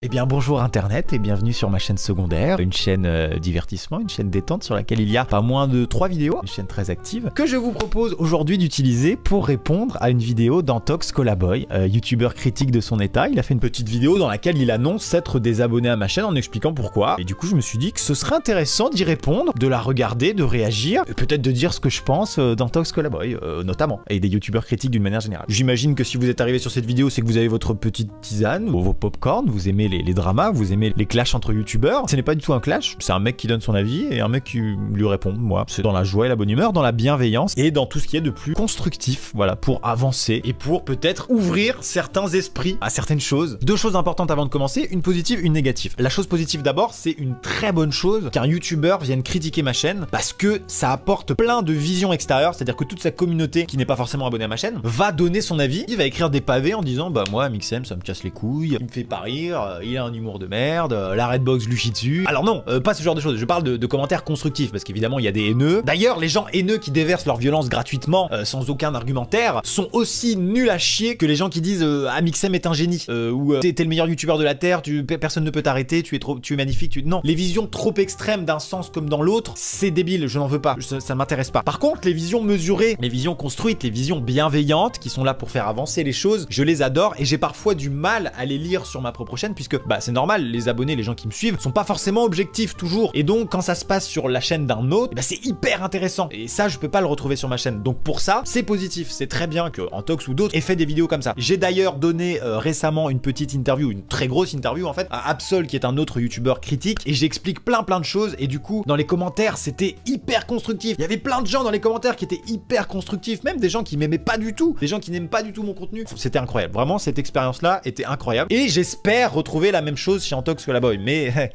Eh bien bonjour internet et bienvenue sur ma chaîne secondaire, une chaîne divertissement, une chaîne détente sur laquelle il y a pas moins de 3 vidéos, une chaîne très active, que je vous propose aujourd'hui d'utiliser pour répondre à une vidéo d'Antox Colaboy, youtubeur critique de son état. Il a fait une petite vidéo dans laquelle il annonce s'être désabonné à ma chaîne en expliquant pourquoi. Et du coup je me suis dit que ce serait intéressant d'y répondre, de la regarder, de réagir, et peut-être de dire ce que je pense d'Antox Colaboy, notamment, et des youtubeurs critiques d'une manière générale. J'imagine que si vous êtes arrivé sur cette vidéo, c'est que vous avez votre petite tisane, ou vos popcorn, vous aimez les dramas, vous aimez les clashs entre youtubeurs. Ce n'est pas du tout un clash, c'est un mec qui donne son avis et un mec qui lui répond. Moi, c'est dans la joie et la bonne humeur, dans la bienveillance et dans tout ce qui est de plus constructif, voilà, pour avancer et pour peut-être ouvrir certains esprits à certaines choses. Deux choses importantes avant de commencer, une positive, une négative. La chose positive d'abord, c'est une très bonne chose qu'un youtubeur vienne critiquer ma chaîne parce que ça apporte plein de visions extérieures, c'est-à-dire que toute sa communauté qui n'est pas forcément abonnée à ma chaîne va donner son avis, il va écrire des pavés en disant bah moi Mixem ça me casse les couilles, il me fait pas rire, il a un humour de merde, la Redbox lui chie dessus. Alors non, pas ce genre de choses, je parle de commentaires constructifs parce qu'évidemment il y a des haineux. D'ailleurs les gens haineux qui déversent leur violence gratuitement sans aucun argumentaire sont aussi nuls à chier que les gens qui disent ah Mixem est un génie ou t'es le meilleur youtubeur de la terre, personne ne peut t'arrêter, tu es magnifique, non. Les visions trop extrêmes d'un sens comme dans l'autre, c'est débile, je n'en veux pas, ça m'intéresse pas. Par contre les visions mesurées, les visions construites, les visions bienveillantes qui sont là pour faire avancer les choses, je les adore et j'ai parfois du mal à les lire sur ma propre chaîne puisque bah c'est normal, les abonnés, les gens qui me suivent sont pas forcément objectifs toujours et donc quand ça se passe sur la chaîne d'un autre, bah, c'est hyper intéressant et ça je peux pas le retrouver sur ma chaîne. Donc pour ça c'est positif, c'est très bien que Antox ou d'autres aient fait des vidéos comme ça. J'ai d'ailleurs donné récemment une petite interview, une très grosse interview en fait à Absol qui est un autre youtubeur critique et j'explique plein de choses et du coup dans les commentaires c'était hyper constructif. Il y avait plein de gens dans les commentaires qui étaient hyper constructifs, même des gens qui m'aimaient pas du tout, des gens qui n'aiment pas du tout mon contenu. C'était incroyable, vraiment cette expérience là était incroyable et j'espère retrouver la même chose chez Antox Colaboy, mais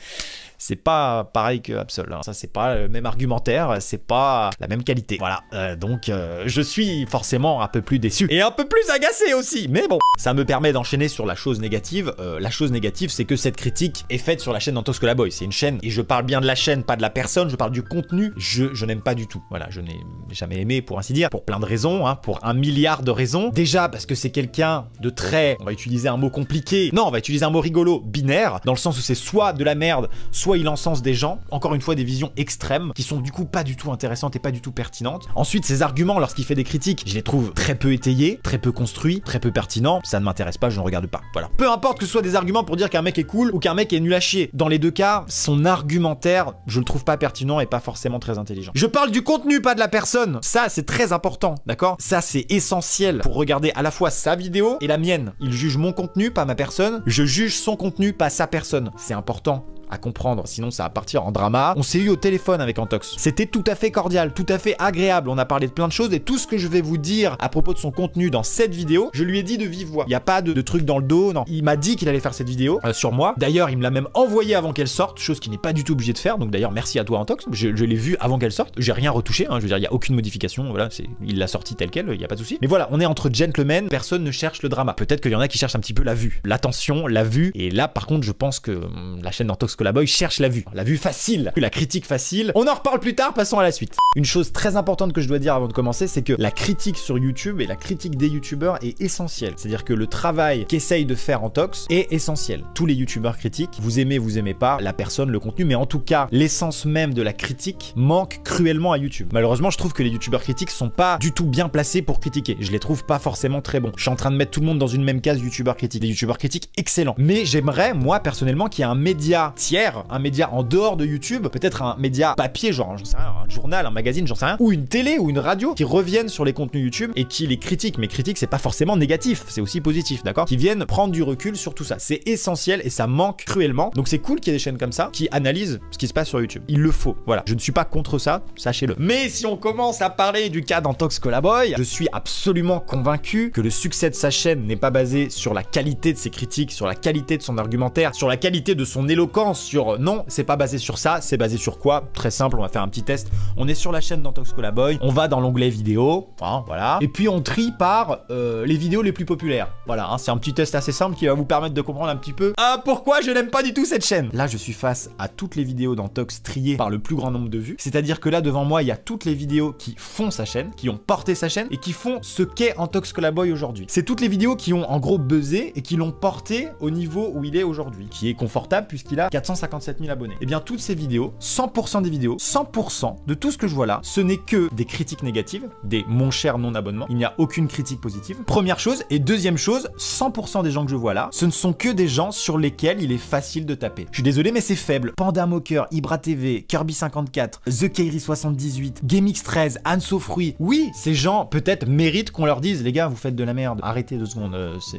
c'est pas pareil que Absol, hein. Ça c'est pas le même argumentaire, c'est pas la même qualité. Voilà, donc je suis forcément un peu plus déçu et un peu plus agacé aussi, mais bon, ça me permet d'enchaîner sur la chose négative. La chose négative, c'est que cette critique est faite sur la chaîne d'Antox Colaboy. C'est une chaîne, et je parle bien de la chaîne, pas de la personne, je parle du contenu. Je n'aime pas du tout. Voilà, je n'ai jamais aimé pour ainsi dire, pour plein de raisons, hein, pour 1 milliard de raisons. Déjà parce que c'est quelqu'un de très, on va utiliser un mot compliqué, non, on va utiliser un mot rigolo, binaire, dans le sens où c'est soit de la merde, soit il encense des gens, encore une fois des visions extrêmes qui sont du coup pas du tout intéressantes et pas du tout pertinentes. Ensuite ses arguments lorsqu'il fait des critiques, je les trouve très peu étayés, très peu construits, très peu pertinents, ça ne m'intéresse pas, je ne regarde pas, voilà. Peu importe que ce soit des arguments pour dire qu'un mec est cool ou qu'un mec est nul à chier, dans les deux cas, son argumentaire, je le trouve pas pertinent et pas forcément très intelligent. Je parle du contenu, pas de la personne, ça c'est très important, d'accord? Ça c'est essentiel pour regarder à la fois sa vidéo et la mienne. Il juge mon contenu, pas ma personne, je juge son contenu, pas sa personne, c'est important à comprendre, sinon ça va partir en drama. On s'est eu au téléphone avec Antox. C'était tout à fait cordial, tout à fait agréable. On a parlé de plein de choses et tout ce que je vais vous dire à propos de son contenu dans cette vidéo, je lui ai dit de vive voix. Il n'y a pas de truc dans le dos, non. Il m'a dit qu'il allait faire cette vidéo sur moi. D'ailleurs, il me l'a même envoyé avant qu'elle sorte, chose qu'il n'est pas du tout obligé de faire. Donc d'ailleurs, merci à toi Antox. Je l'ai vu avant qu'elle sorte. J'ai rien retouché, hein. Je veux dire, il n'y a aucune modification. Voilà, il l'a sorti tel quel, il n'y a pas de souci. Mais voilà, on est entre gentlemen, personne ne cherche le drama. Peut-être qu'il y en a qui cherchent un petit peu la vue, l'attention, la vue. Et là, par contre, je pense que la chaîne d'Antox Colaboy cherche la vue facile, la critique facile. On en reparle plus tard, passons à la suite. Une chose très importante que je dois dire avant de commencer, c'est que la critique sur YouTube et la critique des youtubeurs est essentielle. C'est-à-dire que le travail qu'essaye de faire Antox est essentiel. Tous les youtubeurs critiquent, vous aimez pas la personne, le contenu, mais en tout cas, l'essence même de la critique manque cruellement à YouTube. Malheureusement, je trouve que les youtubeurs critiques sont pas du tout bien placés pour critiquer. Je les trouve pas forcément très bons. Je suis en train de mettre tout le monde dans une même case youtubeurs critiques. Des youtubeurs critiques excellents. Mais j'aimerais, moi, personnellement, qu'il y ait un média tiers, un média en dehors de YouTube, peut-être un média papier, genre, j'en sais rien, un journal, un magazine, j'en sais rien, ou une télé ou une radio qui reviennent sur les contenus YouTube et qui les critiquent. Mais critiquent, c'est pas forcément négatif, c'est aussi positif, d'accord? Qui viennent prendre du recul sur tout ça. C'est essentiel et ça manque cruellement. Donc c'est cool qu'il y ait des chaînes comme ça qui analysent ce qui se passe sur YouTube. Il le faut. Voilà, je ne suis pas contre ça, sachez-le. Mais si on commence à parler du cas d'Antox Colaboy, je suis absolument convaincu que le succès de sa chaîne n'est pas basé sur la qualité de ses critiques, sur la qualité de son argumentaire, sur la qualité de son éloquence, balance sur non, c'est pas basé sur ça, c'est basé sur quoi? Très simple, on va faire un petit test. On est sur la chaîne d'Antox Colaboy, on va dans l'onglet vidéo, hein, voilà, et puis on trie par les vidéos les plus populaires. Voilà, hein, c'est un petit test assez simple qui va vous permettre de comprendre un petit peu pourquoi je n'aime pas du tout cette chaîne. Là, je suis face à toutes les vidéos d'Antox triées par le plus grand nombre de vues. C'est-à-dire que là, devant moi, il y a toutes les vidéos qui font sa chaîne, qui ont porté sa chaîne et qui font ce qu'est Antox Colaboy aujourd'hui. C'est toutes les vidéos qui ont en gros buzzé et qui l'ont porté au niveau où il est aujourd'hui, qui est confortable puisqu'il a 457 000 abonnés. Et bien, toutes ces vidéos, 100% des vidéos, 100% de tout ce que je vois là, ce n'est que des critiques négatives, des mon cher non-abonnement. Il n'y a aucune critique positive. Première chose. Et deuxième chose, 100% des gens que je vois là, ce ne sont que des gens sur lesquels il est facile de taper. Je suis désolé, mais c'est faible. Panda Mocker, Ibra TV, Kirby54, The Kairi78, GameX13, Anso Fruit. Oui, ces gens peut-être méritent qu'on leur dise, les gars, vous faites de la merde. Arrêtez 2 secondes,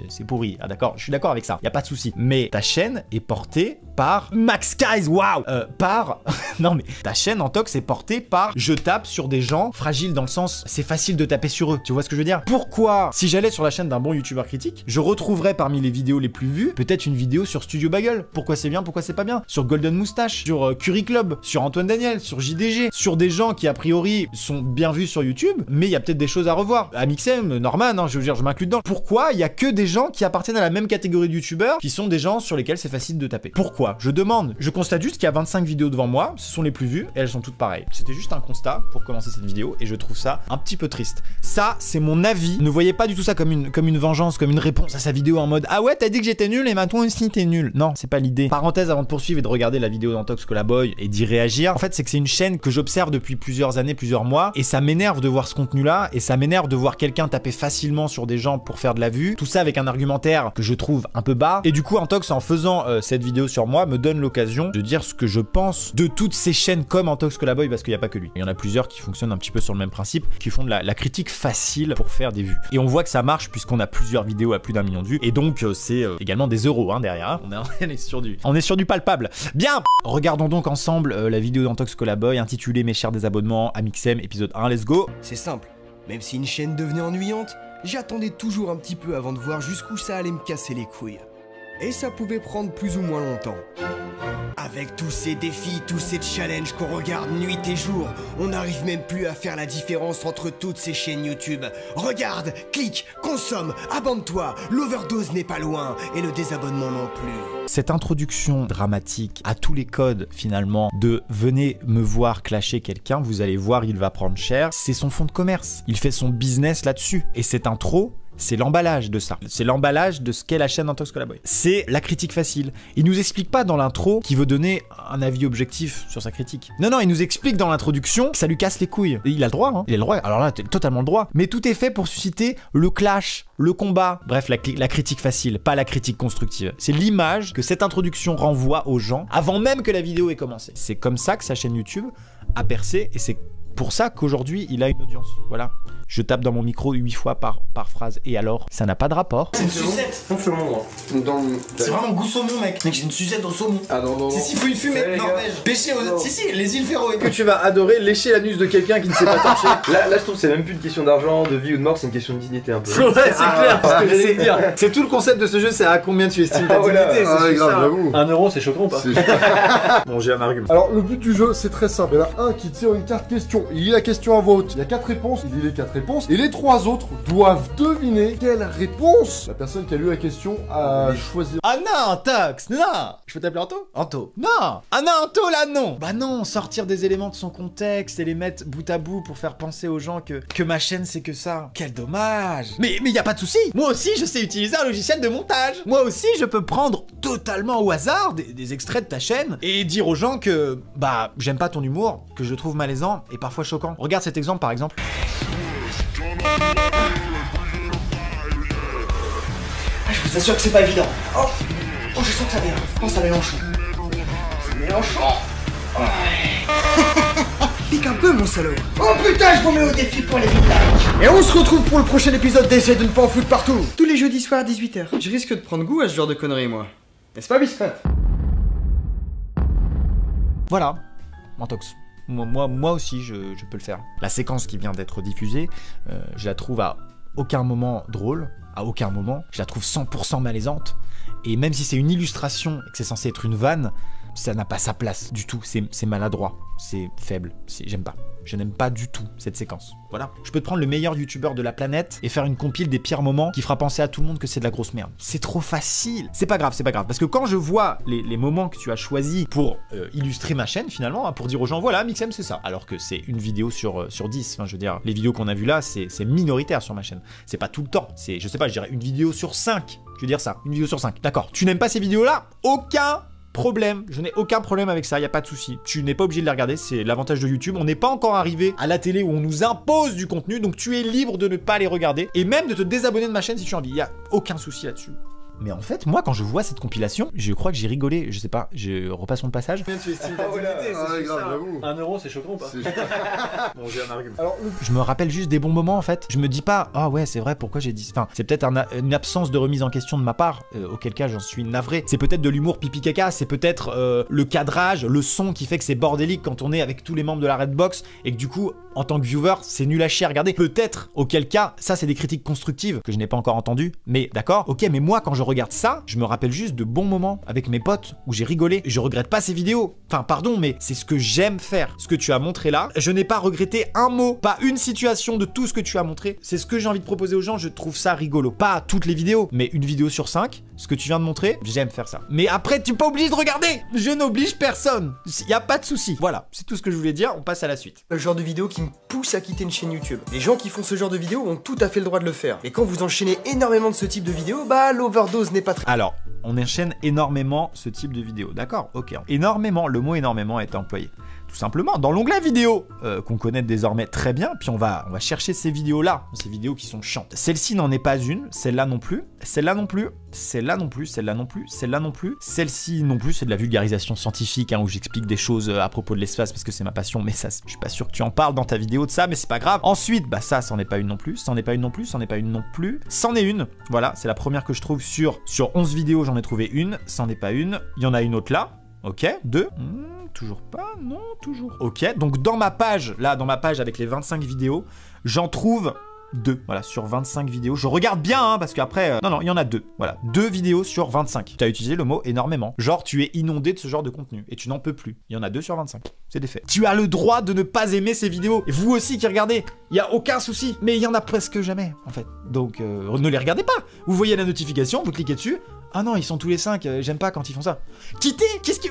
c'est pourri. Ah d'accord, je suis d'accord avec ça. Y a pas de souci. Mais ta chaîne est portée par Max Skies, waouh, par non mais ta chaîne Antox est portée par je tape sur des gens fragiles dans le sens c'est facile de taper sur eux. Tu vois ce que je veux dire? Pourquoi si j'allais sur la chaîne d'un bon youtubeur critique, je retrouverais parmi les vidéos les plus vues peut-être une vidéo sur Studio Bagel. Pourquoi c'est bien, pourquoi c'est pas bien? Sur Golden Moustache, sur Curry Club, sur Antoine Daniel, sur JDG, sur des gens qui a priori sont bien vus sur YouTube, mais il y a peut-être des choses à revoir. Amixem, Norman, hein, je veux dire, je m'inclus dedans. Pourquoi il y a que des gens qui appartiennent à la même catégorie de youtubeurs qui sont des gens sur lesquels c'est facile de taper? Pourquoi? Je demande. Je constate juste qu'il y a 25 vidéos devant moi, ce sont les plus vues et elles sont toutes pareilles. C'était juste un constat pour commencer cette vidéo et je trouve ça un petit peu triste. Ça, c'est mon avis. Ne voyez pas du tout ça comme une vengeance, comme une réponse à sa vidéo en mode ah ouais, t'as dit que j'étais nul et maintenant aussi t'es nul. Non, c'est pas l'idée. Parenthèse avant de poursuivre et de regarder la vidéo d'Antox Colaboy et d'y réagir. En fait, c'est que c'est une chaîne que j'observe depuis plusieurs années, plusieurs mois et ça m'énerve de voir ce contenu-là et ça m'énerve de voir quelqu'un taper facilement sur des gens pour faire de la vue. Tout ça avec un argumentaire que je trouve un peu bas. Et du coup, Antox, en faisant cette vidéo sur moi, me donne l'occasion de dire ce que je pense de toutes ces chaînes comme Antox Colaboy parce qu'il n'y a pas que lui. Il y en a plusieurs qui fonctionnent un petit peu sur le même principe, qui font de la critique facile pour faire des vues. Et on voit que ça marche puisqu'on a plusieurs vidéos à plus d'1 million de vues et donc c'est également des euros hein, derrière. Hein. On est sur du palpable. Bien. Regardons donc ensemble la vidéo d'Antox Colaboy intitulée Mes chers désabonnements, Amixem, épisode 1, let's go. C'est simple, même si une chaîne devenait ennuyante, j'attendais toujours un petit peu avant de voir jusqu'où ça allait me casser les couilles. Et ça pouvait prendre plus ou moins longtemps. Avec tous ces défis, tous ces challenges qu'on regarde nuit et jour, on n'arrive même plus à faire la différence entre toutes ces chaînes YouTube. Regarde, clique, consomme, abonne-toi, l'overdose n'est pas loin, et le désabonnement non plus. Cette introduction dramatique à tous les codes finalement de venez me voir clasher quelqu'un, vous allez voir il va prendre cher, c'est son fonds de commerce. Il fait son business là-dessus. Et cette intro, c'est l'emballage de ça. C'est l'emballage de ce qu'est la chaîne Antox Colaboy. C'est la critique facile. Il nous explique pas dans l'intro qu'il veut donner un avis objectif sur sa critique. Non, non, il nous explique dans l'introduction que ça lui casse les couilles. Et il a le droit, hein. Il a le droit. Alors là, t'as totalement le droit. Mais tout est fait pour susciter le clash, le combat. Bref, la critique facile, pas la critique constructive. C'est l'image que cette introduction renvoie aux gens avant même que la vidéo ait commencé. C'est comme ça que sa chaîne YouTube a percé et c'est pour ça qu'aujourd'hui, il a une audience. Voilà. Je tape dans mon micro 8 fois par phrase. Et alors, ça n'a pas de rapport. C'est une sucette. Non, c'est moi. C'est vraiment goût saumon, mec. Mec, j'ai une sucette au saumon. Ah non, non, non. Si, faut une fumée. Norvège. Pêcher aux... Si, les îles Féroé. Que tu vas adorer lécher l'anus de quelqu'un qui ne sait pas torcher. Là, je trouve que c'est même plus une question d'argent, de vie ou de mort, c'est une question de dignité un peu. Ouais, c'est clair. Parce que j'allais dire. C'est tout le concept de ce jeu, c'est à combien tu estimes ta dignité. C'est grave, j'avoue. 1 euro, c'est choquant ou pas? Bon, j'ai un argument. Alors, le but du jeu, c'est très simple. Il y en a un qui tire une carte question. Il lit la question à voix haute. Il y a 4 réponses. Il lit les 4 réponses. Et les 3 autres doivent deviner quelle réponse la personne qui a lu la question a choisi. Ah non, Antox, non. Je peux t'appeler Anto? Anto. Non. Ah non, Anto, là, non. Bah non, sortir des éléments de son contexte et les mettre bout à bout pour faire penser aux gens que ma chaîne, c'est que ça. Quel dommage. Mais y a pas de souci. Moi aussi, je sais utiliser un logiciel de montage. Moi aussi, je peux prendre totalement au hasard des extraits de ta chaîne et dire aux gens que, bah, j'aime pas ton humour, que je trouve malaisant et parfois choquant. Regarde cet exemple, par exemple. Je vous assure que c'est pas évident. Oh, je sens que ça vient. Oh, ça Mélenchon. C'est Mélenchon. Pique un peu, mon salaud. Oh putain, je vous mets au défi pour les 1000 likes. Et on se retrouve pour le prochain épisode d'Essayer de ne pas en foutre partout. Tous les jeudis soirs à 18 h. Je risque de prendre goût à ce genre de conneries, moi. N'est-ce pas, Biscuit? Voilà, Antox. Moi aussi, je peux le faire. La séquence qui vient d'être diffusée, je la trouve à aucun moment drôle, à aucun moment. Je la trouve 100% malaisante. Et même si c'est une illustration et que c'est censé être une vanne, Ça n'a pas sa place du tout, c'est maladroit, c'est faible, j'aime pas. Je n'aime pas du tout cette séquence. Voilà. Je peux te prendre le meilleur youtubeur de la planète et faire une compile des pires moments qui fera penser à tout le monde que c'est de la grosse merde. C'est trop facile. C'est pas grave, c'est pas grave. Parce que quand je vois les moments que tu as choisis pour illustrer ma chaîne finalement, hein, pour dire aux gens voilà, Mixem c'est ça. Alors que c'est une vidéo sur 10. Enfin, je veux dire, les vidéos qu'on a vues là, c'est minoritaire sur ma chaîne. C'est pas tout le temps. C'est, je sais pas, je dirais une vidéo sur 5. Je veux dire ça, une vidéo sur 5. D'accord. Tu n'aimes pas ces vidéos-là? Aucun problème, je n'ai aucun problème avec ça, il n'y a pas de souci. Tu n'es pas obligé de les regarder, c'est l'avantage de YouTube. On n'est pas encore arrivé à la télé où on nous impose du contenu, donc tu es libre de ne pas les regarder et même de te désabonner de ma chaîne si tu as envie. Il n'y a aucun souci là-dessus. Mais en fait, moi, quand je vois cette compilation, je crois que j'ai rigolé. Je sais pas, je repasse mon passage. Tu estimes ta dignité, c'est grave, j'avoue. 1 euro, c'est choquant ou pas? Bon, j'ai un argument. Alors, Je me rappelle juste des bons moments en fait. Je me dis pas, ah ouais, c'est vrai, pourquoi j'ai dit. Enfin, c'est peut-être une absence de remise en question de ma part, auquel cas j'en suis navré. C'est peut-être de l'humour pipi caca, c'est peut-être le cadrage, le son qui fait que c'est bordélique quand on est avec tous les membres de la Redbox et que du coup, en tant que viewer, c'est nul à chier à regarder. Peut-être, auquel cas, ça c'est des critiques constructives que je n'ai pas encore entendues. Mais d'accord, ok, mais moi quand je regarde ça, je me rappelle juste de bons moments avec mes potes où j'ai rigolé. Je regrette pas ces vidéos. Enfin, pardon, mais c'est ce que j'aime faire. Ce que tu as montré là, je n'ai pas regretté un mot, pas une situation de tout ce que tu as montré. C'est ce que j'ai envie de proposer aux gens, je trouve ça rigolo. Pas toutes les vidéos, mais une vidéo sur 5, ce que tu viens de montrer, j'aime faire ça. Mais après, tu n'es pas obligé de regarder. Je n'oblige personne. Y a pas de souci. Voilà, c'est tout ce que je voulais dire, on passe à la suite. Le genre de vidéo qui me pousse à quitter une chaîne YouTube. Les gens qui font ce genre de vidéos ont tout à fait le droit de le faire. Et quand vous enchaînez énormément de ce type de vidéos, bah l'overdose n'est pas très... Alors, on enchaîne énormément ce type de vidéo, d'accord? Ok. Énormément, le mot énormément a été employé. Tout simplement, dans l'onglet vidéo, qu'on connaît désormais très bien, puis on va chercher ces vidéos-là, ces vidéos qui sont chiantes. Celle-ci n'en est pas une, celle-là non plus, celle-là non plus, celle-là non plus, celle-là non plus, celle-là non plus, celle-ci non plus, c'est de la vulgarisation scientifique, hein, où j'explique des choses à propos de l'espace, parce que c'est ma passion, mais ça, je suis pas sûr que tu en parles dans ta vidéo de ça, mais c'est pas grave. Ensuite, bah ça, c'en est pas une non plus, c'en est pas une non plus, c'en est pas une non plus, c'en est une, voilà, c'est la première que je trouve sur 11 vidéos, j'en ai trouvé une, c'en est pas une, il y en a une autre là, ok, 2, toujours pas, non, toujours. Ok, donc dans ma page, là, dans ma page avec les 25 vidéos, j'en trouve 2, voilà, sur 25 vidéos. Je regarde bien, hein, parce qu'après, non, il y en a 2, voilà, 2 vidéos sur 25. Tu as utilisé le mot énormément. Genre, tu es inondé de ce genre de contenu, et tu n'en peux plus. Il y en a 2 sur 25, c'est des faits. Tu as le droit de ne pas aimer ces vidéos, et vous aussi qui regardez, il y a aucun souci, mais il y en a presque jamais, en fait. Donc, ne les regardez pas. Vous voyez la notification, vous cliquez dessus. Ah non, ils sont tous les 5, j'aime pas quand ils font ça. Quittez,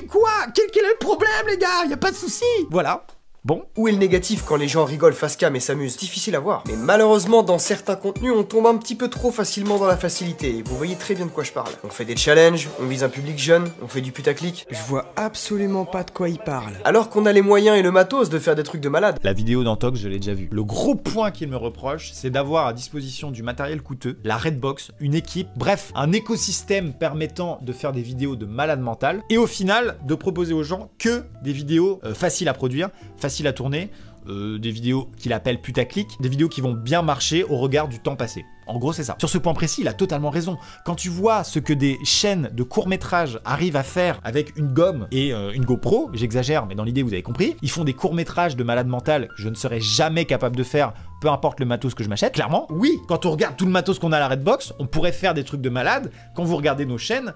quoi? Quel est le problème, les gars? Y a pas de souci. Voilà. Bon. Où est le négatif quand les gens rigolent face cam et s'amusent? Difficile à voir. Mais malheureusement, dans certains contenus, on tombe un petit peu trop facilement dans la facilité. Et vous voyez très bien de quoi je parle. On fait des challenges, on vise un public jeune, on fait du putaclic. Je vois absolument pas de quoi il parle. Alors qu'on a les moyens et le matos de faire des trucs de malade. La vidéo d'Antox, je l'ai déjà vue. Le gros point qu'il me reproche, c'est d'avoir à disposition du matériel coûteux, la Redbox, une équipe, bref, un écosystème permettant de faire des vidéos de malade mental. Et au final, de proposer aux gens que des vidéos faciles à produire, faciles à tourner, des vidéos qu'il appelle putaclic, des vidéos qui vont bien marcher au regard du temps passé. En gros, c'est ça. Sur ce point précis, il a totalement raison. Quand tu vois ce que des chaînes de courts-métrages arrivent à faire avec une gomme et une GoPro, j'exagère, mais dans l'idée, vous avez compris, ils font des courts-métrages de malade mental que je ne serais jamais capable de faire, peu importe le matos que je m'achète. Clairement, oui, quand on regarde tout le matos qu'on a à la Redbox, on pourrait faire des trucs de malade. Quand vous regardez nos chaînes,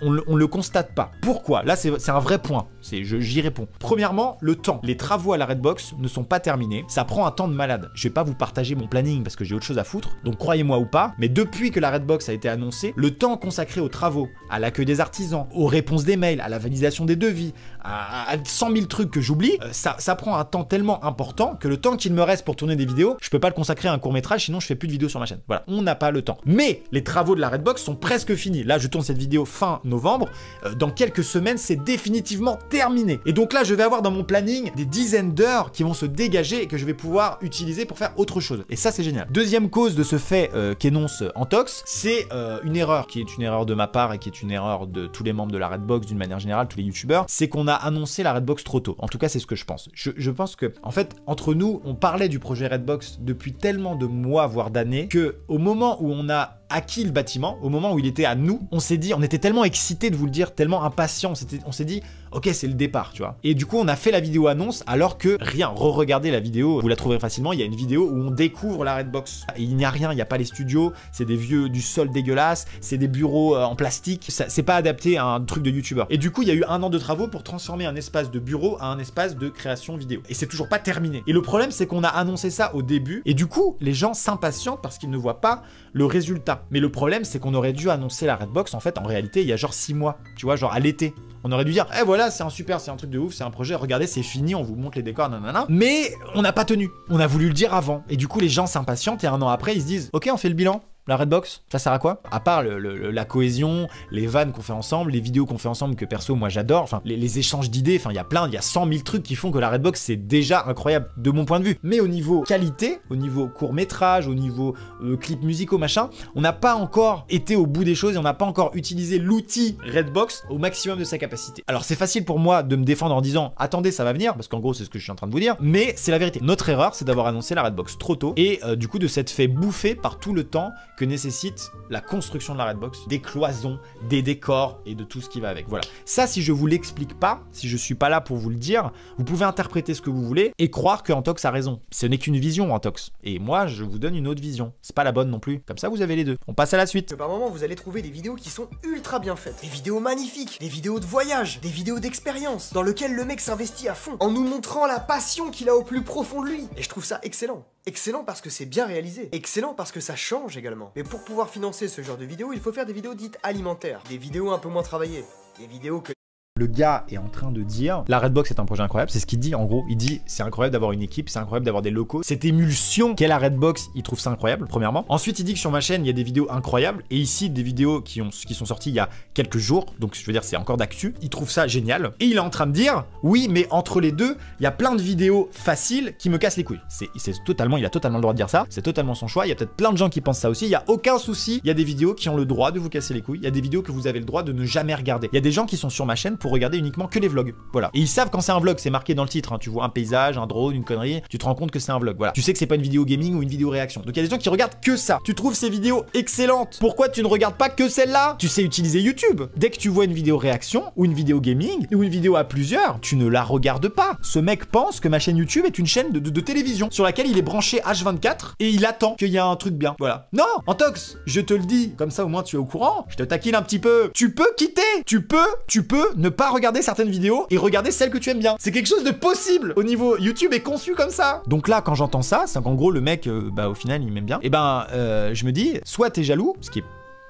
on le constate pas. Pourquoi? Là, c'est un vrai point. J'y réponds. Premièrement, le temps. Les travaux à la Redbox ne sont pas terminés. Ça prend un temps de malade. Je vais pas vous partager mon planning parce que j'ai autre chose à foutre. Donc croyez-moi ou pas, mais depuis que la Redbox a été annoncée, le temps consacré aux travaux, à l'accueil des artisans, aux réponses des mails, à la validation des devis, à 100 000 trucs que j'oublie, ça prend un temps tellement important que le temps qu'il me reste pour tourner des vidéos, je peux pas le consacrer à un court-métrage, sinon je fais plus de vidéos sur ma chaîne. Voilà, on n'a pas le temps. Mais les travaux de la Redbox sont presque finis. Là, je tourne cette vidéo fin novembre. Dans quelques semaines, c'est définitivement terminé. Et donc là, je vais avoir dans mon planning des dizaines d'heures qui vont se dégager et que je vais pouvoir utiliser pour faire autre chose. Et ça, c'est génial. Deuxième cause de ce fait qu'énonce Antox, c'est une erreur qui est une erreur de ma part et qui est une erreur de tous les membres de la Redbox d'une manière générale, tous les youtubeurs, c'est qu'on a annoncé la Redbox trop tôt. En tout cas, c'est ce que je pense. Je pense que, en fait, entre nous, on parlait du projet Redbox depuis tellement de mois, voire d'années, que au moment où on a acquis le bâtiment, au moment où il était à nous, on s'est dit, on était tellement excités de vous le dire, tellement impatients, on s'est dit, ok, c'est le départ, tu vois. Et du coup, on a fait la vidéo annonce alors que rien, re-regardez la vidéo, vous la trouverez facilement, il y a une vidéo où on découvre la Redbox. Et il n'y a rien, il n'y a pas les studios, c'est du sol dégueulasse, c'est des bureaux en plastique, c'est pas adapté à un truc de youtubeur. Et du coup, il y a eu 1 an de travaux pour transformer un espace de bureau à un espace de création vidéo. Et c'est toujours pas terminé. Et le problème, c'est qu'on a annoncé ça au début, et du coup, les gens s'impatientent parce qu'ils ne voient pas le résultat. Mais le problème, c'est qu'on aurait dû annoncer la Redbox, en fait, en réalité, il y a genre 6 mois, tu vois, genre à l'été. On aurait dû dire, eh voilà, c'est un truc de ouf, c'est un projet, regardez, c'est fini, on vous montre les décors, nanana. Mais on n'a pas tenu. On a voulu le dire avant. Et du coup, les gens s'impatientent et 1 an après, ils se disent, ok, on fait le bilan. La Redbox, ça sert à quoi? À part la cohésion, les vannes qu'on fait ensemble, les vidéos qu'on fait ensemble que perso moi j'adore, enfin les échanges d'idées, enfin il y a 100 000 trucs qui font que la Redbox c'est déjà incroyable de mon point de vue. Mais au niveau qualité, au niveau court-métrage, au niveau clips musicaux machin, on n'a pas encore été au bout des choses et on n'a pas encore utilisé l'outil Redbox au maximum de sa capacité. Alors c'est facile pour moi de me défendre en disant attendez ça va venir, parce qu'en gros c'est ce que je suis en train de vous dire, mais c'est la vérité. Notre erreur c'est d'avoir annoncé la Redbox trop tôt et du coup de s'être fait bouffer par tout le temps que nécessite la construction de la Redbox, des cloisons, des décors et de tout ce qui va avec. Voilà. Ça, si je vous l'explique pas, si je suis pas là pour vous le dire, vous pouvez interpréter ce que vous voulez et croire que Antox a raison. Ce n'est qu'une vision, Antox. Et moi, je vous donne une autre vision. C'est pas la bonne non plus. Comme ça, vous avez les deux. On passe à la suite. Par moment, vous allez trouver des vidéos qui sont ultra bien faites. Des vidéos magnifiques, des vidéos de voyage, des vidéos d'expérience, dans lesquelles le mec s'investit à fond, en nous montrant la passion qu'il a au plus profond de lui. Et je trouve ça excellent. Excellent parce que c'est bien réalisé. Excellent parce que ça change également. Mais pour pouvoir financer ce genre de vidéos, il faut faire des vidéos dites alimentaires. Des vidéos un peu moins travaillées. Des vidéos que... Le gars est en train de dire la Redbox est un projet incroyable, c'est ce qu'il dit en gros, il dit c'est incroyable d'avoir une équipe, c'est incroyable d'avoir des locaux, cette émulsion qu'est la Redbox, il trouve ça incroyable premièrement. Ensuite il dit que sur ma chaîne il y a des vidéos incroyables et ici des vidéos qui sont sorties il y a quelques jours, donc je veux dire c'est encore d'actu, il trouve ça génial et il est en train de dire oui mais entre les deux il y a plein de vidéos faciles qui me cassent les couilles. Il a totalement le droit de dire ça, c'est totalement son choix, il y a peut-être plein de gens qui pensent ça aussi, il y a aucun souci, il y a des vidéos qui ont le droit de vous casser les couilles, il y a des vidéos que vous avez le droit de ne jamais regarder. Il y a des gens qui sont sur ma chaîne pour regarder uniquement que les vlogs, voilà. Et ils savent quand c'est un vlog, c'est marqué dans le titre, hein. Tu vois un paysage, un drone, une connerie, tu te rends compte que c'est un vlog, voilà. Tu sais que c'est pas une vidéo gaming ou une vidéo réaction. Donc il y a des gens qui regardent que ça. Tu trouves ces vidéos excellentes. Pourquoi tu ne regardes pas que celle-là? Tu sais utiliser YouTube. Dès que tu vois une vidéo réaction ou une vidéo gaming ou une vidéo à plusieurs, tu ne la regardes pas. Ce mec pense que ma chaîne YouTube est une chaîne de télévision sur laquelle il est branché H24 et il attend qu'il y ait un truc bien, voilà. Non, Antox, je te le dis, comme ça au moins tu es au courant. Je te taquine un petit peu. Tu peux quitter. Tu peux ne pas regarder certaines vidéos et regarder celles que tu aimes bien. C'est quelque chose de possible. Au niveau YouTube est conçu comme ça. Donc là, quand j'entends ça, c'est qu'en gros le mec, au final, il m'aime bien. Et je me dis, soit t'es jaloux, ce qui est,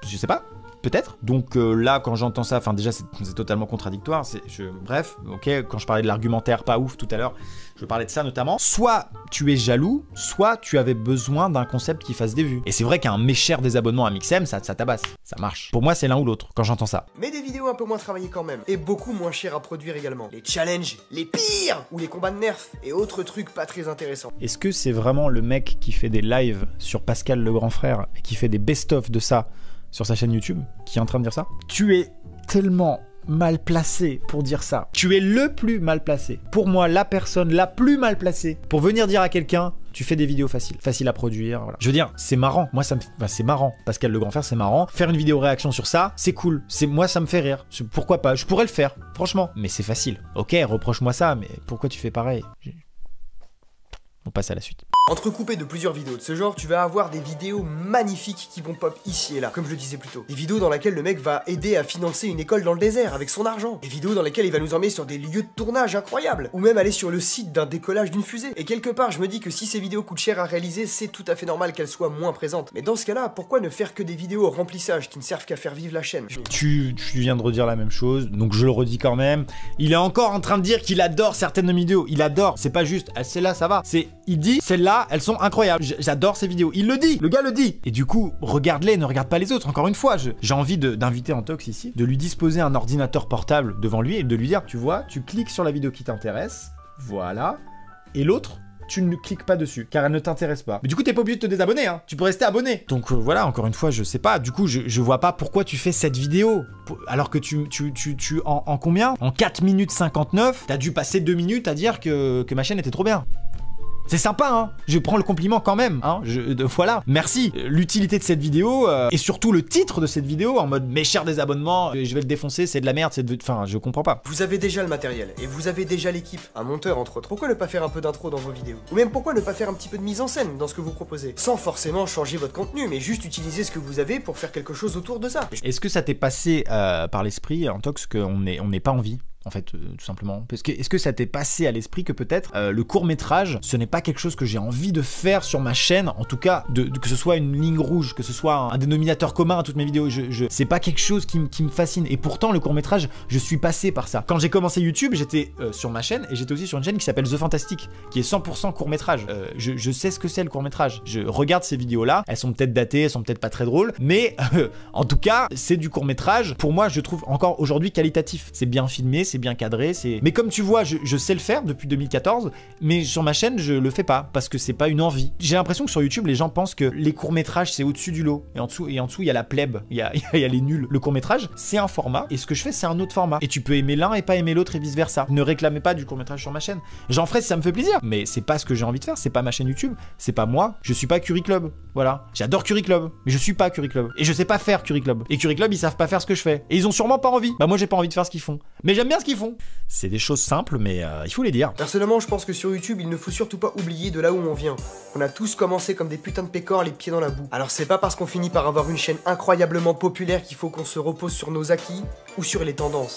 je sais pas. Peut-être. Donc là, quand j'entends ça, enfin déjà, c'est totalement contradictoire. Bref, ok, quand je parlais de l'argumentaire pas ouf tout à l'heure, je parlais de ça notamment. Soit tu es jaloux, soit tu avais besoin d'un concept qui fasse des vues. Et c'est vrai qu'un méchère des abonnements à Mixem, ça tabasse. Ça marche. Pour moi, c'est l'un ou l'autre quand j'entends ça. Mais des vidéos un peu moins travaillées quand même. Et beaucoup moins chères à produire également. Les challenges, les pires, ou les combats de nerfs, et autres trucs pas très intéressants. Est-ce que c'est vraiment le mec qui fait des lives sur Pascal le grand frère et qui fait des best-of de ça sur sa chaîne YouTube, qui est en train de dire ça? Tu es tellement mal placé pour dire ça. Tu es le plus mal placé. Pour moi, la personne la plus mal placée pour venir dire à quelqu'un tu fais des vidéos faciles à produire, voilà. Je veux dire, c'est marrant. Moi, c'est marrant. Pascal le grand frère, c'est marrant. Faire une vidéo réaction sur ça, c'est cool. Moi, ça me fait rire. Pourquoi pas? Je pourrais le faire, franchement. Mais c'est facile. Ok, reproche-moi ça, mais pourquoi tu fais pareil? On passe à la suite. Entrecoupé de plusieurs vidéos de ce genre, tu vas avoir des vidéos magnifiques qui vont pop ici et là, comme je le disais plus tôt. Des vidéos dans lesquelles le mec va aider à financer une école dans le désert avec son argent. Des vidéos dans lesquelles il va nous emmener sur des lieux de tournage incroyables. Ou même aller sur le site d'un décollage d'une fusée. Et quelque part, je me dis que si ces vidéos coûtent cher à réaliser, c'est tout à fait normal qu'elles soient moins présentes. Mais dans ce cas-là, pourquoi ne faire que des vidéos au remplissage qui ne servent qu'à faire vivre la chaîne? Tu viens de redire la même chose, donc je le redis quand même. Il est encore en train de dire qu'il adore certaines vidéos. Il adore, c'est pas juste, celle-là ça va. Il dit, celles-là, elles sont incroyables. J'adore ces vidéos. Il le dit, le gars le dit. Et du coup, regarde-les, ne regarde pas les autres. Encore une fois, j'ai envie d'inviter Antox ici, de lui disposer un ordinateur portable devant lui et de lui dire, tu vois, tu cliques sur la vidéo qui t'intéresse, voilà, et l'autre, tu ne cliques pas dessus, car elle ne t'intéresse pas. Mais du coup, t'es pas obligé de te désabonner, hein. Tu peux rester abonné. Donc voilà, encore une fois, je sais pas. Du coup, je vois pas pourquoi tu fais cette vidéo. Alors que en combien? En 4 minutes 59, t'as dû passer 2 minutes à dire que ma chaîne était trop bien. C'est sympa, hein. Je prends le compliment quand même, hein. Voilà, merci. L'utilité de cette vidéo, et surtout le titre de cette vidéo, en mode « Mes chers désabonnements, je vais le défoncer, c'est de la merde, c'est de... » Enfin, je comprends pas. Vous avez déjà le matériel, et vous avez déjà l'équipe, un monteur entre autres. Pourquoi ne pas faire un peu d'intro dans vos vidéos? Ou même pourquoi ne pas faire un petit peu de mise en scène dans ce que vous proposez? Sans forcément changer votre contenu, mais juste utiliser ce que vous avez pour faire quelque chose autour de ça. Est-ce que ça t'est passé par l'esprit, Antox, qu'on n'ait pas envie, en fait, tout simplement? Parce que est-ce que ça t'est passé à l'esprit que peut-être le court-métrage, ce n'est pas quelque chose que j'ai envie de faire sur ma chaîne, en tout cas, que ce soit une ligne rouge, que ce soit un dénominateur commun à toutes mes vidéos, c'est pas quelque chose qui me fascine. Et pourtant, le court-métrage, je suis passé par ça. Quand j'ai commencé YouTube, j'étais sur ma chaîne, et j'étais aussi sur une chaîne qui s'appelle The Fantastic, qui est 100% court-métrage. Je sais ce que c'est le court-métrage. Je regarde ces vidéos-là, elles sont peut-être datées, elles sont peut-être pas très drôles, mais en tout cas, c'est du court-métrage. Pour moi, je trouve encore aujourd'hui qualitatif. C'est bien filmé, c'est bien cadré, mais comme tu vois, je sais le faire depuis 2014, mais sur ma chaîne, je le fais pas, parce que c'est pas une envie. J'ai l'impression que sur YouTube, les gens pensent que les courts-métrages, c'est au-dessus du lot, et en dessous, il y a la plèbe, il y a les nuls. Le court-métrage, c'est un format, et ce que je fais, c'est un autre format. Et tu peux aimer l'un et pas aimer l'autre, et vice-versa. Ne réclamez pas du court-métrage sur ma chaîne. J'en ferai si ça me fait plaisir, mais c'est pas ce que j'ai envie de faire, c'est pas ma chaîne YouTube, c'est pas moi, je suis pas Curry Club. Voilà. J'adore Curry Club, mais je suis pas Curry Club. Et je sais pas faire Curry Club. Et Curry Club, ils savent pas faire ce que je fais. Et ils ont sûrement pas envie. Bah moi, j'ai pas envie de faire ce qu'ils font. Mais j'aime bien ce qu'ils font. C'est des choses simples, mais il faut les dire. Personnellement, je pense que sur YouTube, il ne faut surtout pas oublier de là où on vient. On a tous commencé comme des putains de pécores, les pieds dans la boue. Alors c'est pas parce qu'on finit par avoir une chaîne incroyablement populaire qu'il faut qu'on se repose sur nos acquis ou sur les tendances.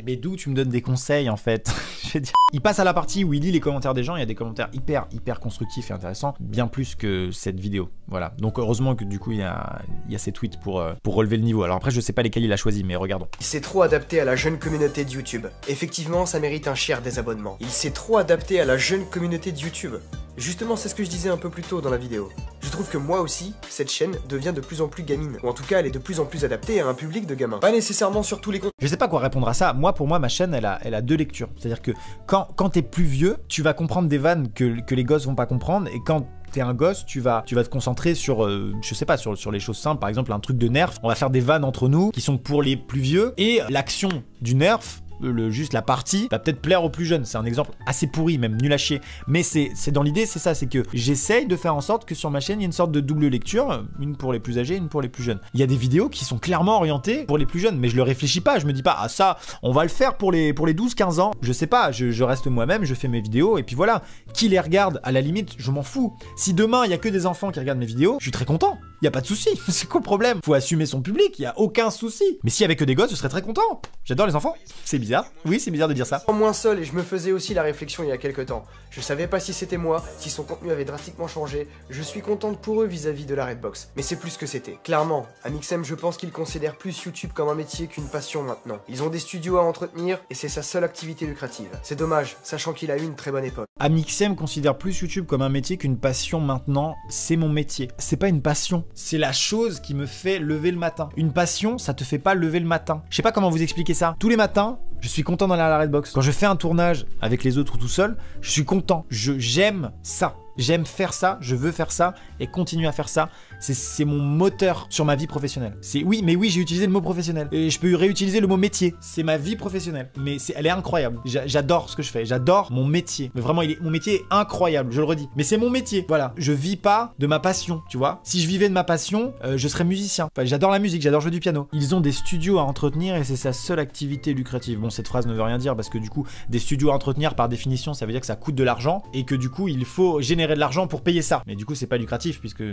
Mais d'où tu me donnes des conseils en fait? Je veux dire, il passe à la partie où il lit les commentaires des gens, il y a des commentaires hyper constructifs et intéressants, bien plus que cette vidéo. Voilà. Donc heureusement que du coup il y a ces tweets pour relever le niveau. Alors après je sais pas lesquels il a choisi, mais regardons. Il s'est trop adapté à la jeune communauté de YouTube. Effectivement, ça mérite un cher désabonnement. Il s'est trop adapté à la jeune communauté de YouTube. Justement, c'est ce que je disais un peu plus tôt dans la vidéo. Je trouve que moi aussi, cette chaîne devient de plus en plus gamine. Ou en tout cas, elle est de plus en plus adaptée à un public de gamins. Pas nécessairement sur tous les comptes. Je sais pas quoi répondre à ça. Moi, pour moi, ma chaîne, elle a deux lectures. C'est-à-dire que quand t'es plus vieux, tu vas comprendre des vannes que les gosses vont pas comprendre. Et quand t'es un gosse, tu vas te concentrer sur, je sais pas, sur les choses simples. Par exemple, un truc de nerf. On va faire des vannes entre nous qui sont pour les plus vieux. Et l'action du nerf, juste la partie va peut-être plaire aux plus jeunes. C'est un exemple assez pourri, même nul à chier. Mais c'est dans l'idée, c'est ça, c'est que j'essaye de faire en sorte que sur ma chaîne, il y ait une sorte de double lecture, une pour les plus âgés, une pour les plus jeunes. Il y a des vidéos qui sont clairement orientées pour les plus jeunes, mais je le réfléchis pas, je me dis pas, ah ça, on va le faire pour les 12-15 ans. Je sais pas, je reste moi-même, je fais mes vidéos, et puis voilà. Qui les regarde, à la limite, je m'en fous. Si demain, il y a que des enfants qui regardent mes vidéos, je suis très content. Y a pas de souci. C'est quoi le problème? Faut assumer son public, y a aucun souci. Mais s'il y avait que des gosses, je serais très content. J'adore les enfants. C'est bizarre. Oui, c'est bizarre de dire ça. Moins seul, et je me faisais aussi la réflexion il y a quelques temps. Je savais pas si c'était moi, si son contenu avait drastiquement changé. Je suis contente pour eux vis-à-vis de la Redbox. Mais c'est plus que c'était. Clairement, Amixem, je pense qu'ils considèrent plus YouTube comme un métier qu'une passion maintenant. Ils ont des studios à entretenir, et c'est sa seule activité lucrative. C'est dommage, sachant qu'il a eu une très bonne époque. Amixem considère plus YouTube comme un métier qu'une passion maintenant. C'est mon métier. C'est pas une passion. C'est la chose qui me fait lever le matin. Une passion, ça te fait pas lever le matin. Je sais pas comment vous expliquer ça. Tous les matins, je suis content d'aller à la Redbox. Quand je fais un tournage avec les autres ou tout seul, je suis content. J'aime ça. J'aime faire ça, je veux faire ça et continuer à faire ça. C'est mon moteur sur ma vie professionnelle. Oui, j'ai utilisé le mot professionnel. Et je peux réutiliser le mot métier. C'est ma vie professionnelle. Mais elle est incroyable. J'adore ce que je fais. J'adore mon métier. Mais vraiment, mon métier est incroyable, je le redis. Mais c'est mon métier. Voilà. Je vis pas de ma passion, tu vois. Si je vivais de ma passion, je serais musicien. Enfin, j'adore la musique, j'adore jouer du piano. Ils ont des studios à entretenir et c'est sa seule activité lucrative. Bon, cette phrase ne veut rien dire parce que du coup, des studios à entretenir, par définition, ça veut dire que ça coûte de l'argent et que du coup, il faut générer de l'argent pour payer ça. Mais du coup, c'est pas lucratif puisque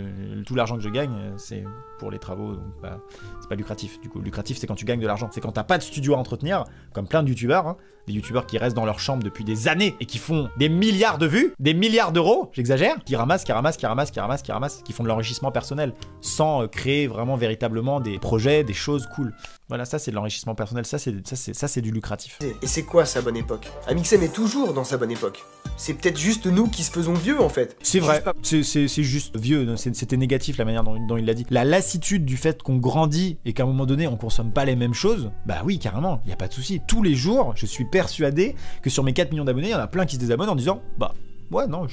tout l'argent que je gagne, c'est pour les travaux, donc bah, c'est pas lucratif. Du coup, lucratif, c'est quand tu gagnes de l'argent. C'est quand t'as pas de studio à entretenir, comme plein de youtubeurs, hein, des youtubeurs qui restent dans leur chambre depuis des années et qui font des milliards de vues, des milliards d'euros, j'exagère, qui ramassent, qui font de l'enrichissement personnel, sans créer vraiment véritablement des projets, des choses cool. Voilà, ça c'est de l'enrichissement personnel, ça c'est du lucratif. Et c'est quoi sa bonne époque? Amixem est toujours dans sa bonne époque. C'est peut-être juste nous qui se faisons vieux en fait. C'est vrai, c'est juste vieux, c'était négatif la manière dont il l'a dit. La lassitude du fait qu'on grandit et qu'à un moment donné on consomme pas les mêmes choses, bah oui carrément, y a pas de souci. Tous les jours, je suis persuadé que sur mes 4 millions d'abonnés, il y en a plein qui se désabonnent en disant bah ouais non,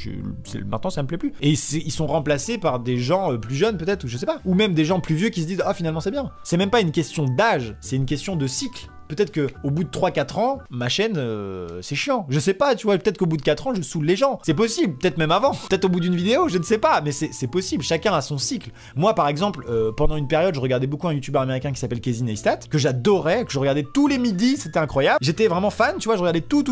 maintenant ça me plaît plus. Et ils sont remplacés par des gens plus jeunes peut-être, ou je sais pas. Ou même des gens plus vieux qui se disent ah finalement c'est bien. C'est même pas une question d'âge, c'est une question de cycle. Peut-être que au bout de 3-4 ans, ma chaîne, c'est chiant. Je sais pas, tu vois, peut-être qu'au bout de 4 ans, je saoule les gens. C'est possible, peut-être même avant. Peut-être au bout d'une vidéo, je ne sais pas, mais c'est possible. Chacun a son cycle. Moi, par exemple, pendant une période, je regardais beaucoup un youtubeur américain qui s'appelle Casey Neistat, que j'adorais, que je regardais tous les midis, c'était incroyable. J'étais vraiment fan, tu vois, je regardais tout,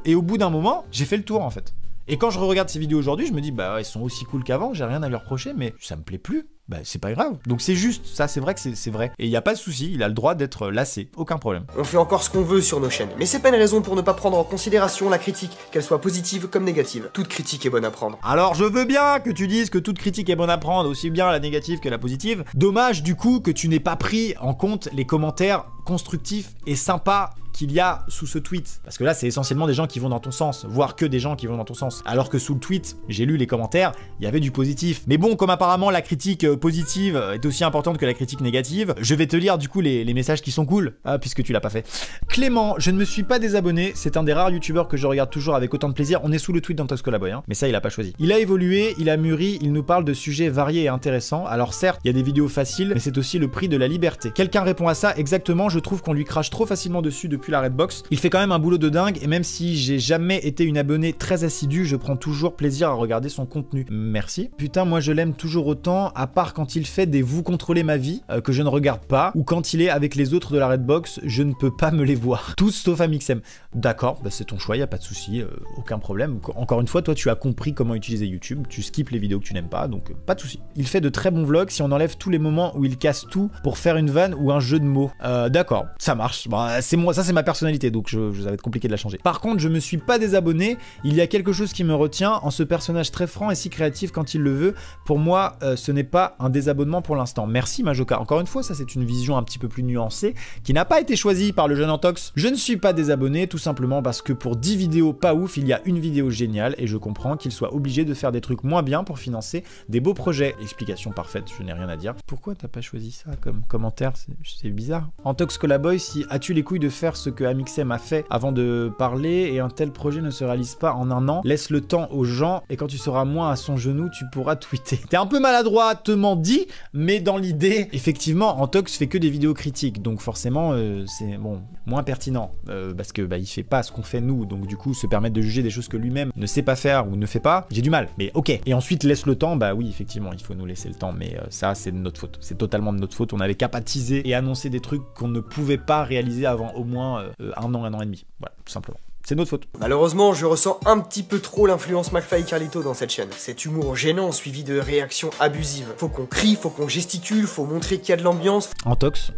et au bout d'un moment, j'ai fait le tour en fait. Et quand je regarde ces vidéos aujourd'hui, je me dis, bah ouais, ils sont aussi cool qu'avant, j'ai rien à lui reprocher, mais ça me plaît plus. Bah c'est pas grave. Donc c'est juste, ça c'est vrai que c'est vrai. Et il y a pas de souci, il a le droit d'être lassé, aucun problème. On fait encore ce qu'on veut sur nos chaînes, mais c'est pas une raison pour ne pas prendre en considération la critique, qu'elle soit positive comme négative. Toute critique est bonne à prendre. Alors je veux bien que tu dises que toute critique est bonne à prendre, aussi bien la négative que la positive. Dommage du coup que tu n'aies pas pris en compte les commentaires constructifs et sympas qu'il y a sous ce tweet. Parce que là, c'est essentiellement des gens qui vont dans ton sens, voire que des gens qui vont dans ton sens. Alors que sous le tweet, j'ai lu les commentaires, il y avait du positif. Mais bon, comme apparemment la critique positive est aussi importante que la critique négative, je vais te lire du coup les messages qui sont cool, puisque tu l'as pas fait. Clément, je ne me suis pas désabonné, c'est un des rares youtubeurs que je regarde toujours avec autant de plaisir. On est sous le tweet d'Antox Colaboy, mais ça il a pas choisi. Il a évolué, il a mûri, il nous parle de sujets variés et intéressants. Alors certes, il y a des vidéos faciles, mais c'est aussi le prix de la liberté. Quelqu'un répond à ça exactement, je trouve qu'on lui crache trop facilement dessus depuis la Redbox. Il fait quand même un boulot de dingue et même si j'ai jamais été une abonnée très assidue, je prends toujours plaisir à regarder son contenu. Merci. Putain, moi je l'aime toujours autant, à part quand il fait des vous contrôlez ma vie, que je ne regarde pas, ou quand il est avec les autres de la Redbox, je ne peux pas me les voir. Tous sauf Amixem. D'accord, bah c'est ton choix, y a pas de souci, aucun problème. Encore une fois, toi tu as compris comment utiliser YouTube, tu skippes les vidéos que tu n'aimes pas, donc pas de souci. Il fait de très bons vlogs si on enlève tous les moments où il casse tout pour faire une vanne ou un jeu de mots. D'accord, ça marche. Bah, c'est moi, ça c'est ma personnalité, donc ça va être compliqué de la changer. Par contre, je me suis pas désabonné, il y a quelque chose qui me retient en ce personnage très franc et si créatif quand il le veut. Pour moi, ce n'est pas un désabonnement pour l'instant. Merci Majoka. Encore une fois, ça c'est une vision un petit peu plus nuancée qui n'a pas été choisie par le jeune Antox. Je ne suis pas désabonné tout simplement parce que pour 10 vidéos pas ouf, il y a une vidéo géniale et je comprends qu'il soit obligé de faire des trucs moins bien pour financer des beaux projets. Explication parfaite, je n'ai rien à dire. Pourquoi t'as pas choisi ça comme commentaire? C'est bizarre. Antox Colaboy, si as-tu les couilles de faire ce que Amixem a fait avant de parler et un tel projet ne se réalise pas en un an, laisse le temps aux gens et quand tu seras moins à son genou, tu pourras tweeter. T'es un peu maladroitement dit, mais dans l'idée, effectivement, Antox fait que des vidéos critiques, donc forcément, c'est bon, moins pertinent, parce que bah, il fait pas ce qu'on fait nous, donc du coup, se permettre de juger des choses que lui-même ne sait pas faire ou ne fait pas, j'ai du mal, mais ok. Et ensuite, laisse le temps, bah oui, effectivement, il faut nous laisser le temps, mais ça, c'est de notre faute, c'est totalement de notre faute, on avait qu'à pas teaser et annoncer des trucs qu'on ne pouvait pas réaliser avant au moins un an et demi, voilà, tout simplement. C'est notre faute. Malheureusement, je ressens un petit peu trop l'influence McFly et Carlito dans cette chaîne. Cet humour gênant suivi de réactions abusives. Faut qu'on crie, faut qu'on gesticule, faut montrer qu'il y a de l'ambiance. Antox,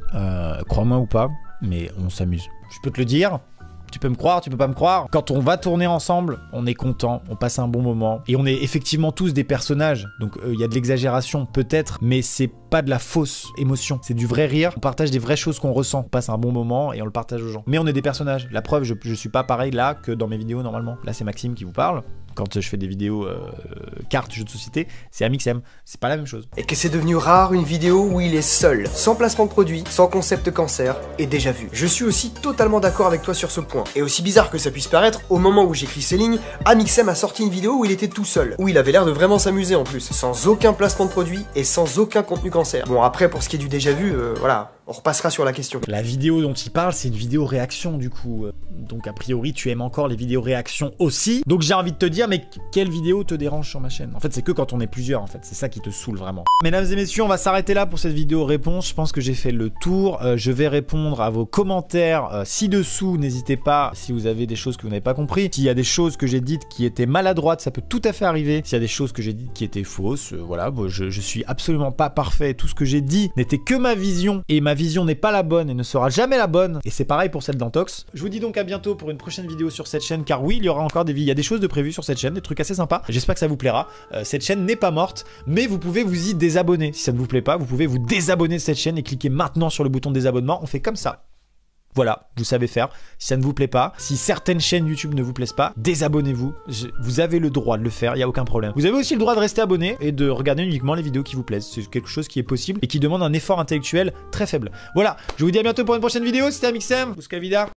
crois-moi ou pas, mais on s'amuse. Je peux te le dire. Tu peux me croire, tu peux pas me croire. Quand on va tourner ensemble, on est content, on passe un bon moment. Et on est effectivement tous des personnages. Donc il y a de l'exagération peut-être, mais c'est pas de la fausse émotion. C'est du vrai rire. On partage des vraies choses qu'on ressent. On passe un bon moment et on le partage aux gens. Mais on est des personnages. La preuve, je suis pas pareil là que dans mes vidéos normalement. Là c'est Maxime qui vous parle. Quand je fais des vidéos cartes, jeux de société, c'est Amixem. C'est pas la même chose. Et que c'est devenu rare une vidéo où il est seul, sans placement de produit, sans concept cancer, et déjà vu. Je suis aussi totalement d'accord avec toi sur ce point. Et aussi bizarre que ça puisse paraître, au moment où j'écris ces lignes, Amixem a sorti une vidéo où il était tout seul, où il avait l'air de vraiment s'amuser en plus, sans aucun placement de produit et sans aucun contenu cancer. Bon après, pour ce qui est du déjà vu, voilà, on repassera sur la question. La vidéo dont il parle, c'est une vidéo réaction du coup. Donc a priori, tu aimes encore les vidéos réaction aussi. Donc j'ai envie de te dire, mais quelle vidéo te dérange sur ma chaîne? En fait, c'est que quand on est plusieurs, en fait. C'est ça qui te saoule vraiment. Mesdames et messieurs, on va s'arrêter là pour cette vidéo réponse. Je pense que j'ai fait le tour. Je vais répondre à vos commentaires ci-dessous. N'hésitez pas si vous avez des choses que vous n'avez pas compris. S'il y a des choses que j'ai dites qui étaient maladroites, ça peut tout à fait arriver. S'il y a des choses que j'ai dites qui étaient fausses, voilà, je suis absolument pas parfait. Tout ce que j'ai dit n'était que ma vision. Et ma vision n'est pas la bonne et ne sera jamais la bonne. Et c'est pareil pour celle d'Antox. Je vous dis donc à bientôt pour une prochaine vidéo sur cette chaîne. Car oui, il y aura encore il y a des choses de prévues sur cette chaîne, des trucs assez sympas. J'espère que ça vous plaira. Cette chaîne n'est pas morte, mais vous pouvez vous y désabonner. Si ça ne vous plaît pas, vous pouvez vous désabonner de cette chaîne et cliquer maintenant sur le bouton de désabonnement. On fait comme ça. Voilà, vous savez faire. Si ça ne vous plaît pas, si certaines chaînes YouTube ne vous plaisent pas, désabonnez-vous. Vous avez le droit de le faire, il n'y a aucun problème. Vous avez aussi le droit de rester abonné et de regarder uniquement les vidéos qui vous plaisent. C'est quelque chose qui est possible et qui demande un effort intellectuel très faible. Voilà, je vous dis à bientôt pour une prochaine vidéo. C'était Amixem, Buscavida.